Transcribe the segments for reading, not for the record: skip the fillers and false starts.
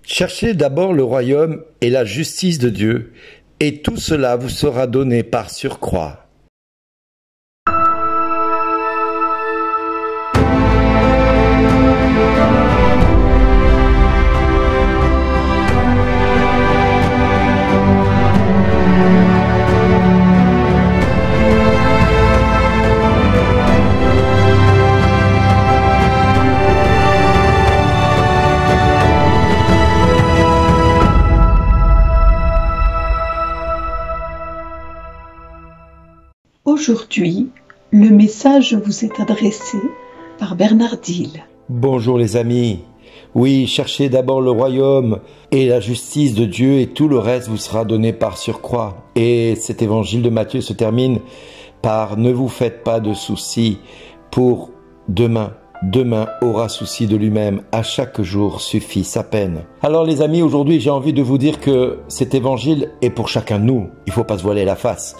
Cherchez d'abord le royaume et la justice de Dieu, et tout cela vous sera donné par surcroît. Aujourd'hui, le message vous est adressé par Bernard Dille. Bonjour les amis. Oui, cherchez d'abord le royaume et la justice de Dieu et tout le reste vous sera donné par surcroît. Et cet évangile de Matthieu se termine par « Ne vous faites pas de soucis pour demain. Demain aura souci de lui-même. À chaque jour suffit sa peine. » Alors les amis, aujourd'hui j'ai envie de vous dire que cet évangile est pour chacun de nous. Il ne faut pas se voiler la face.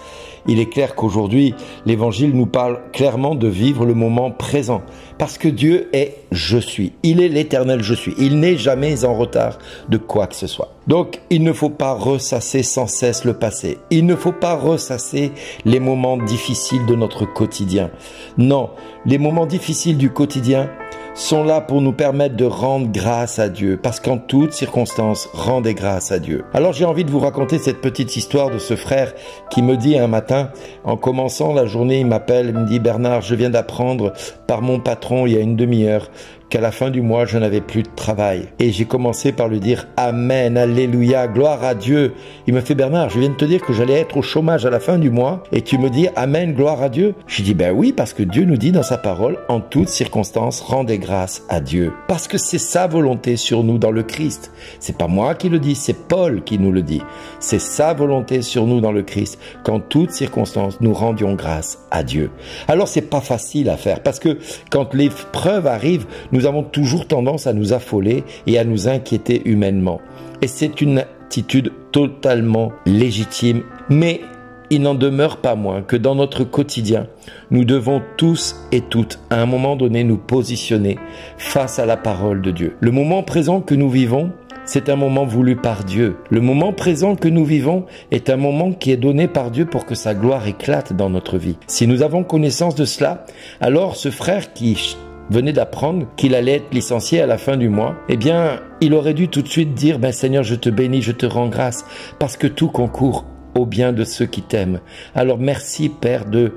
Il est clair qu'aujourd'hui, l'évangile nous parle clairement de vivre le moment présent. Parce que Dieu est « je suis ». Il est l'éternel « je suis ». Il n'est jamais en retard de quoi que ce soit. Donc, il ne faut pas ressasser sans cesse le passé. Il ne faut pas ressasser les moments difficiles de notre quotidien. Non, les moments difficiles du quotidien sont là pour nous permettre de rendre grâce à Dieu, parce qu'en toutes circonstances, rendez grâce à Dieu. Alors j'ai envie de vous raconter cette petite histoire de ce frère qui me dit un matin, en commençant la journée, il m'appelle, il me dit « Bernard, je viens d'apprendre par mon patron il y a une demi-heure qu'à la fin du mois, je n'avais plus de travail. » Et j'ai commencé par lui dire « Amen, Alléluia, gloire à Dieu. » Il me fait « Bernard, je viens de te dire que j'allais être au chômage à la fin du mois et tu me dis « Amen, gloire à Dieu. » Je dis « Ben oui, parce que Dieu nous dit dans sa parole, en toutes circonstances, rendez grâce à Dieu. » Parce que c'est sa volonté sur nous dans le Christ. C'est pas moi qui le dis, c'est Paul qui nous le dit. C'est sa volonté sur nous dans le Christ, qu'en toutes circonstances, nous rendions grâce à Dieu. Alors c'est pas facile à faire parce que quand l'épreuve arrive, nous avons toujours tendance à nous affoler et à nous inquiéter humainement. Et c'est une attitude totalement légitime, mais il n'en demeure pas moins que dans notre quotidien, nous devons tous et toutes, à un moment donné, nous positionner face à la parole de Dieu. Le moment présent que nous vivons, c'est un moment voulu par Dieu. Le moment présent que nous vivons est un moment qui est donné par Dieu pour que sa gloire éclate dans notre vie. Si nous avons connaissance de cela, alors ce frère qui venait d'apprendre qu'il allait être licencié à la fin du mois, eh bien, il aurait dû tout de suite dire « Ben Seigneur, je te bénis, je te rends grâce, parce que tout concourt au bien de ceux qui t'aiment. Alors merci Père de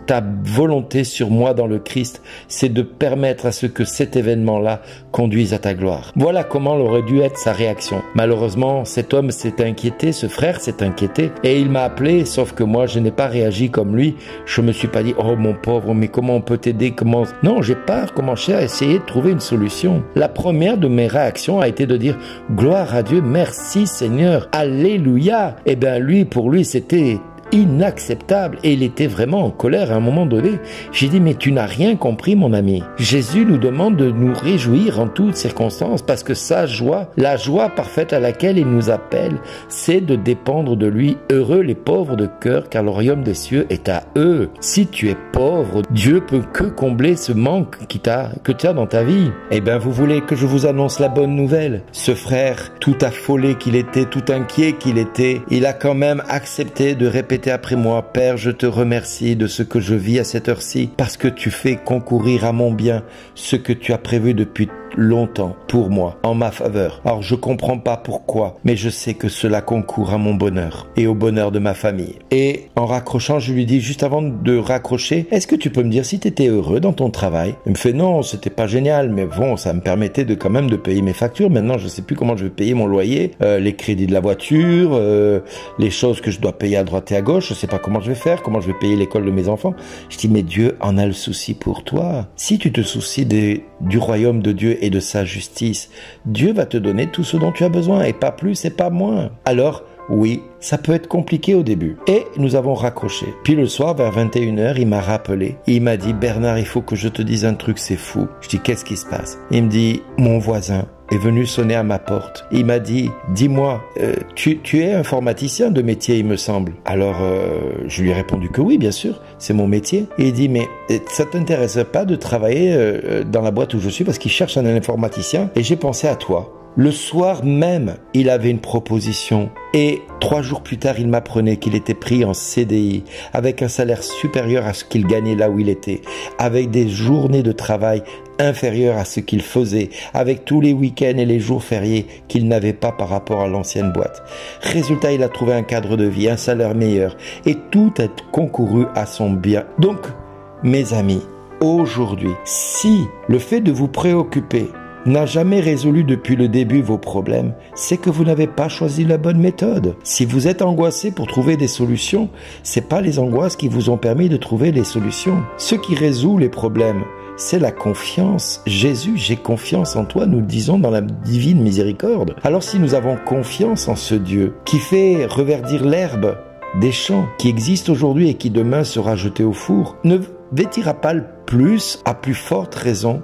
ta volonté sur moi dans le Christ, c'est de permettre à ce que cet événement-là conduise à ta gloire. » Voilà comment aurait dû être sa réaction. Malheureusement, cet homme s'est inquiété, ce frère s'est inquiété et il m'a appelé, sauf que moi je n'ai pas réagi comme lui. Je me suis pas dit « Oh mon pauvre, mais comment on peut t'aider, comment... » Non, j'ai pas commencé à essayer de trouver une solution. La première de mes réactions a été de dire « Gloire à Dieu, merci Seigneur, Alléluia !» Eh bien lui, pour lui, c'était inacceptable et il était vraiment en colère à un moment donné. J'ai dit, mais tu n'as rien compris mon ami. Jésus nous demande de nous réjouir en toutes circonstances parce que sa joie, la joie parfaite à laquelle il nous appelle, c'est de dépendre de lui. Heureux les pauvres de cœur car le royaume des cieux est à eux. Si tu es pauvre, Dieu peut que combler ce manque que tu as dans ta vie. Eh bien, vous voulez que je vous annonce la bonne nouvelle? Ce frère, tout affolé qu'il était, tout inquiet qu'il était, il a quand même accepté de répéter après moi, Père, je te remercie de ce que je vis à cette heure-ci, parce que tu fais concourir à mon bien ce que tu as prévu depuis longtemps pour moi, en ma faveur. Alors je comprends pas pourquoi, mais je sais que cela concourt à mon bonheur et au bonheur de ma famille. Et en raccrochant, je lui dis juste avant de raccrocher, est-ce que tu peux me dire si tu étais heureux dans ton travail? Il me fait non, c'était pas génial, mais bon, ça me permettait de quand même de payer mes factures. Maintenant, je sais plus comment je vais payer mon loyer, les crédits de la voiture, les choses que je dois payer à droite et à gauche, je sais pas comment je vais faire, comment je vais payer l'école de mes enfants. Je dis, mais Dieu en a le souci pour toi. Si tu te soucies du royaume de Dieu et de sa justice, Dieu va te donner tout ce dont tu as besoin, et pas plus et pas moins. Alors, oui, ça peut être compliqué au début. Et nous avons raccroché. Puis le soir, vers 21h, il m'a rappelé. Il m'a dit, Bernard, il faut que je te dise un truc, c'est fou. Je dis, qu'est-ce qui se passe? Il me dit, mon voisin est venu sonner à ma porte. Il m'a dit, dis-moi, tu es informaticien de métier, il me semble. Alors, je lui ai répondu que oui, bien sûr, c'est mon métier. Et il dit, mais ça t'intéresserait pas de travailler dans la boîte où je suis parce qu'il cherche un informaticien et j'ai pensé à toi. Le soir même, il avait une proposition. Et 3 jours plus tard, il m'apprenait qu'il était pris en CDI, avec un salaire supérieur à ce qu'il gagnait là où il était, avec des journées de travail inférieures à ce qu'il faisait, avec tous les week-ends et les jours fériés qu'il n'avait pas par rapport à l'ancienne boîte. Résultat, il a trouvé un cadre de vie, un salaire meilleur, et tout a concouru à son bien. Donc, mes amis, aujourd'hui, si le fait de vous préoccuper n'a jamais résolu depuis le début vos problèmes, c'est que vous n'avez pas choisi la bonne méthode. Si vous êtes angoissé pour trouver des solutions, c'est pas les angoisses qui vous ont permis de trouver les solutions. Ce qui résout les problèmes, c'est la confiance. Jésus, j'ai confiance en toi, nous le disons dans la divine miséricorde. Alors si nous avons confiance en ce Dieu qui fait reverdir l'herbe des champs, qui existe aujourd'hui et qui demain sera jeté au four, ne vêtira pas plus, à plus forte raison,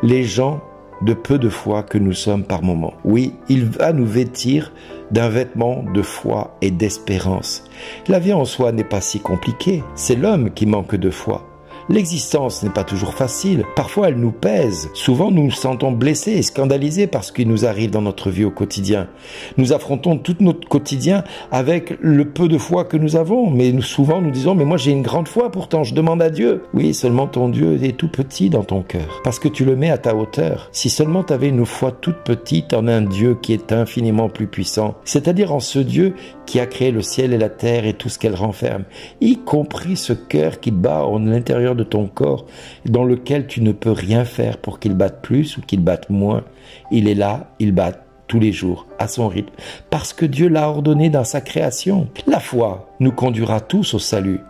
les gens de peu de foi que nous sommes par moment. Oui, il va nous vêtir d'un vêtement de foi et d'espérance. La vie en soi n'est pas si compliquée, c'est l'homme qui manque de foi. L'existence n'est pas toujours facile, parfois elle nous pèse, souvent nous nous sentons blessés et scandalisés par ce qui nous arrive dans notre vie au quotidien. Nous affrontons tout notre quotidien avec le peu de foi que nous avons, mais souvent nous disons « mais moi j'ai une grande foi pourtant, je demande à Dieu ». Oui, seulement ton Dieu est tout petit dans ton cœur, parce que tu le mets à ta hauteur. Si seulement tu avais une foi toute petite en un Dieu qui est infiniment plus puissant, c'est-à-dire en ce Dieu qui a créé le ciel et la terre et tout ce qu'elle renferme, y compris ce cœur qui bat en l'intérieur de ton corps, dans lequel tu ne peux rien faire pour qu'il batte plus ou qu'il batte moins. Il est là, il bat tous les jours, à son rythme, parce que Dieu l'a ordonné dans sa création. La foi nous conduira tous au salut.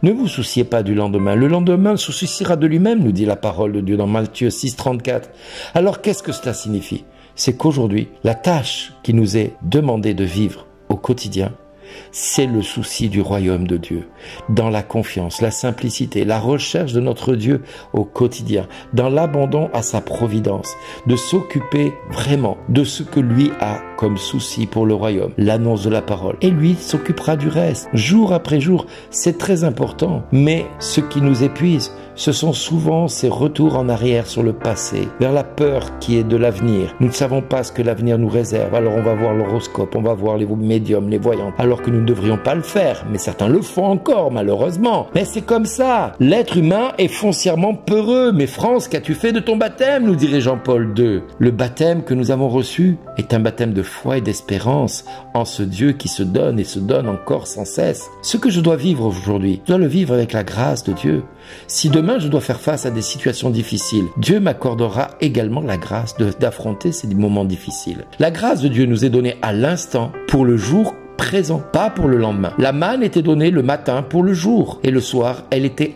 Ne vous souciez pas du lendemain. Le lendemain se souciera de lui-même, nous dit la parole de Dieu dans Matthieu 6,34. Alors qu'est-ce que cela signifie? C'est qu'aujourd'hui, la tâche qui nous est demandée de vivre au quotidien, c'est le souci du royaume de Dieu, dans la confiance, la simplicité, la recherche de notre Dieu au quotidien, dans l'abandon à sa providence, de s'occuper vraiment de ce que lui a comme souci pour le royaume, l'annonce de la parole. Et lui s'occupera du reste, jour après jour. C'est très important, mais ce qui nous épuise, ce sont souvent ces retours en arrière sur le passé, vers la peur qui est de l'avenir. Nous ne savons pas ce que l'avenir nous réserve, alors on va voir l'horoscope, on va voir les médiums, les voyants, alors que nous ne devrions pas le faire, mais certains le font encore, malheureusement. Mais c'est comme ça, l'être humain est foncièrement peureux. Mais France, qu'as-tu fait de ton baptême, nous dirait Jean-Paul II. Le baptême que nous avons reçu est un baptême de foi et d'espérance en ce Dieu qui se donne et se donne encore sans cesse. Ce que je dois vivre aujourd'hui, je dois le vivre avec la grâce de Dieu. Si demain je dois faire face à des situations difficiles, Dieu m'accordera également la grâce d'affronter ces moments difficiles. La grâce de Dieu nous est donnée à l'instant pour le jour présent, pas pour le lendemain. La manne était donnée le matin pour le jour et le soir, elle était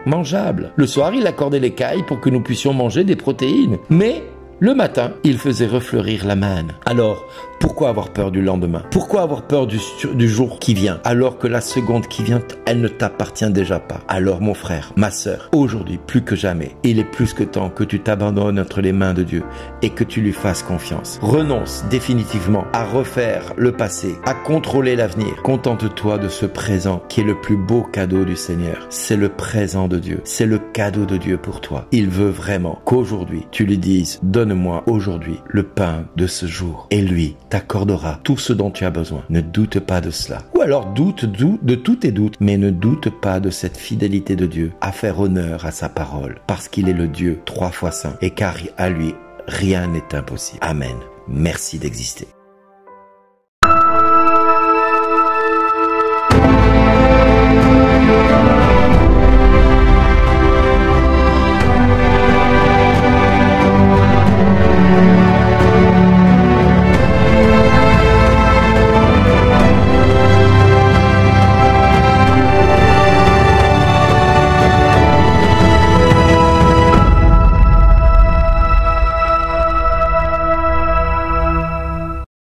immangeable. Le soir, il accordait l'écaille pour que nous puissions manger des protéines. Mais le matin, il faisait refleurir la manne. Alors, pourquoi avoir peur du lendemain? Pourquoi avoir peur du jour qui vient, alors que la seconde qui vient, elle ne t'appartient déjà pas? Alors mon frère, ma sœur, aujourd'hui plus que jamais, il est plus que temps que tu t'abandonnes entre les mains de Dieu et que tu lui fasses confiance. Renonce définitivement à refaire le passé, à contrôler l'avenir. Contente-toi de ce présent qui est le plus beau cadeau du Seigneur. C'est le présent de Dieu, c'est le cadeau de Dieu pour toi. Il veut vraiment qu'aujourd'hui tu lui dises, donne-moi aujourd'hui le pain de ce jour. Et lui t'accordera tout ce dont tu as besoin. Ne doute pas de cela. Ou alors doute de tous tes doutes, mais ne doute pas de cette fidélité de Dieu à faire honneur à sa parole, parce qu'il est le Dieu 3 fois saint et car à lui rien n'est impossible. Amen. Merci d'exister.